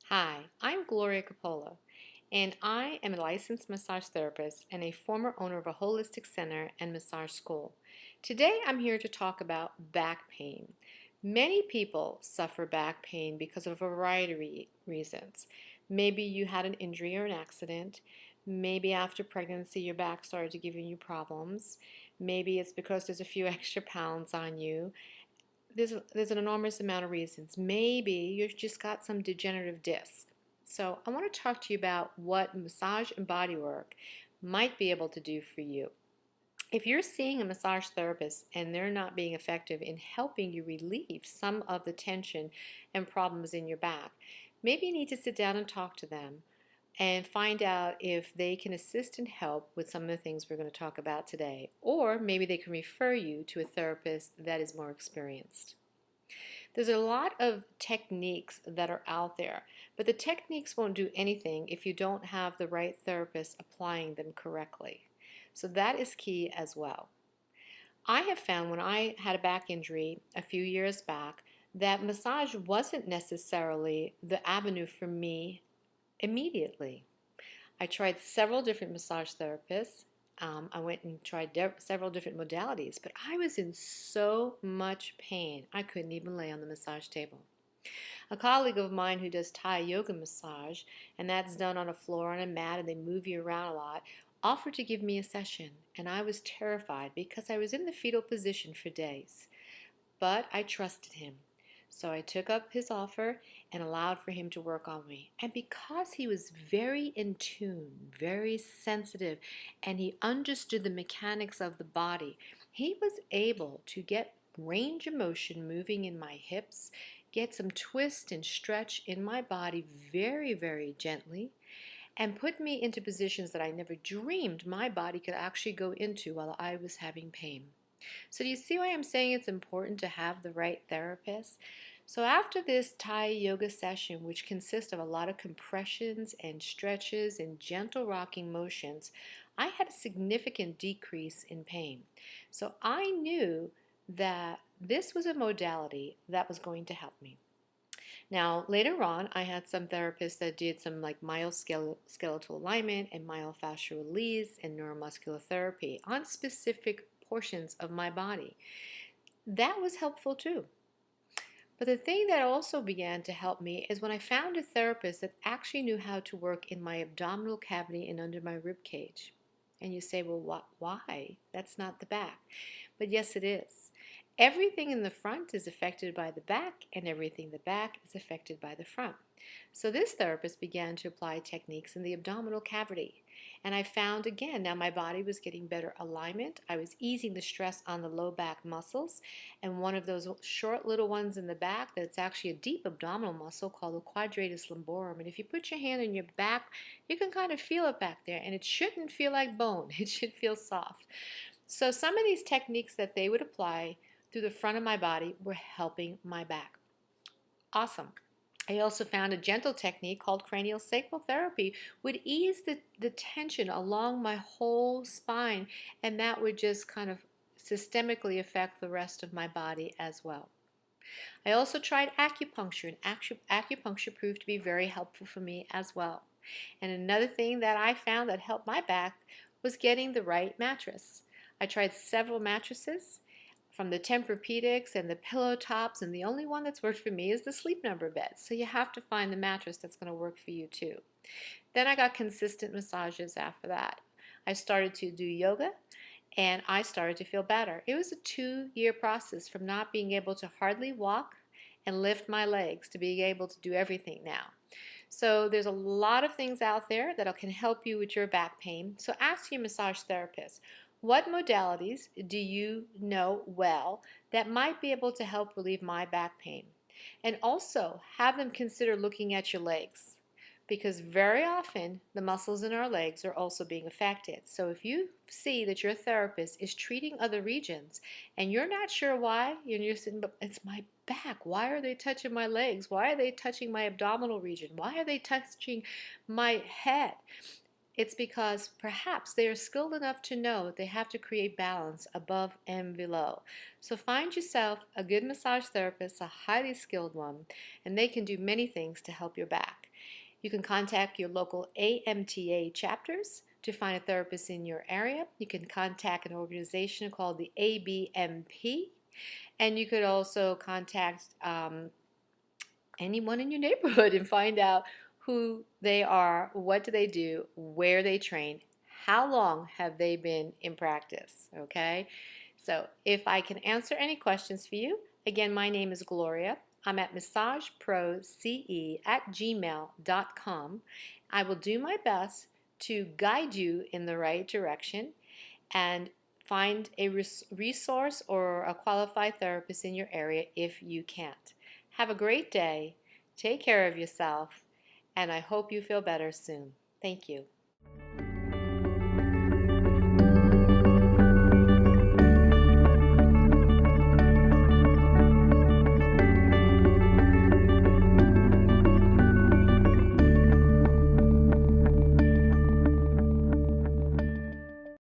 Hi, I'm Gloria Coppola, and I am a licensed massage therapist and a former owner of a holistic center and massage school. Today, I'm here to talk about back pain. Many people suffer back pain because of a variety of reasons. Maybe you had an injury or an accident. Maybe after pregnancy, your back started to give you problems. Maybe it's because there's a few extra pounds on you. There's an enormous amount of reasons. Maybe you've just got some degenerative disc. So I want to talk to you about what massage and bodywork might be able to do for you. If you're seeing a massage therapist and they're not being effective in helping you relieve some of the tension and problems in your back, maybe you need to sit down and talk to them and find out if they can assist and help with some of the things we're going to talk about today. Or maybe they can refer you to a therapist that is more experienced. There's a lot of techniques that are out there, but the techniques won't do anything if you don't have the right therapist applying them correctly. So that is key as well. I have found when I had a back injury a few years back that massage wasn't necessarily the avenue for me immediately. I tried several different massage therapists. I went and tried several different modalities, but I was in so much pain I couldn't even lay on the massage table. A colleague of mine who does Thai yoga massage, and that's done on a floor on a mat and they move you around a lot, offered to give me a session, and I was terrified because I was in the fetal position for days. But I trusted him. So I took up his offer and allowed for him to work on me. And because he was very in tune, very sensitive, and he understood the mechanics of the body, he was able to get range of motion moving in my hips, get some twist and stretch in my body very, very gently, and put me into positions that I never dreamed my body could actually go into while I was having pain. So do you see why I'm saying it's important to have the right therapist? So after this Thai yoga session, which consists of a lot of compressions and stretches and gentle rocking motions, I had a significant decrease in pain. So I knew that this was a modality that was going to help me. Now, later on, I had some therapists that did some like skeletal alignment and myofascial release and neuromuscular therapy on specific portions of my body. That was helpful too. But the thing that also began to help me is when I found a therapist that actually knew how to work in my abdominal cavity and under my rib cage. And you say, well, why? That's not the back. But yes, it is. Everything in the front is affected by the back, and everything in the back is affected by the front. So this therapist began to apply techniques in the abdominal cavity. And I found again, now my body was getting better alignment. I was easing the stress on the low back muscles. And one of those short little ones in the back that's actually a deep abdominal muscle called the quadratus lumborum. And if you put your hand on your back, you can kind of feel it back there. And it shouldn't feel like bone. It should feel soft. So some of these techniques that they would apply through the front of my body were helping my back. Awesome. I also found a gentle technique called cranial sacral therapy would ease the tension along my whole spine, and that would just kind of systemically affect the rest of my body as well. I also tried acupuncture, and acupuncture proved to be very helpful for me as well. And another thing that I found that helped my back was getting the right mattress. I tried several mattresses from the Tempur-Pedics and the pillow tops, and the only one that's worked for me is the Sleep Number bed. So you have to find the mattress that's going to work for you too. Then I got consistent massages after that. I started to do yoga, and I started to feel better. It was a 2-year process from not being able to hardly walk and lift my legs to being able to do everything now. So there's a lot of things out there that can help you with your back pain. So ask your massage therapist, what modalities do you know well that might be able to help relieve my back pain? And also have them consider looking at your legs, because very often the muscles in our legs are also being affected. So if you see that your therapist is treating other regions and you're not sure why, you're saying, but it's my back. Why are they touching my legs? Why are they touching my abdominal region? Why are they touching my head? It's because perhaps they are skilled enough to know that they have to create balance above and below. So find yourself a good massage therapist, a highly skilled one, and they can do many things to help your back. You can contact your local AMTA chapters to find a therapist in your area. You can contact an organization called the ABMP, and you could also contact anyone in your neighborhood and find out who they are, what do they do, where they train, how long have they been in practice, okay? So if I can answer any questions for you, again, my name is Gloria. I'm at massageproce@gmail.com. I will do my best to guide you in the right direction and find a resource or a qualified therapist in your area if you can't. Have a great day. Take care of yourself, and I hope you feel better soon. Thank you.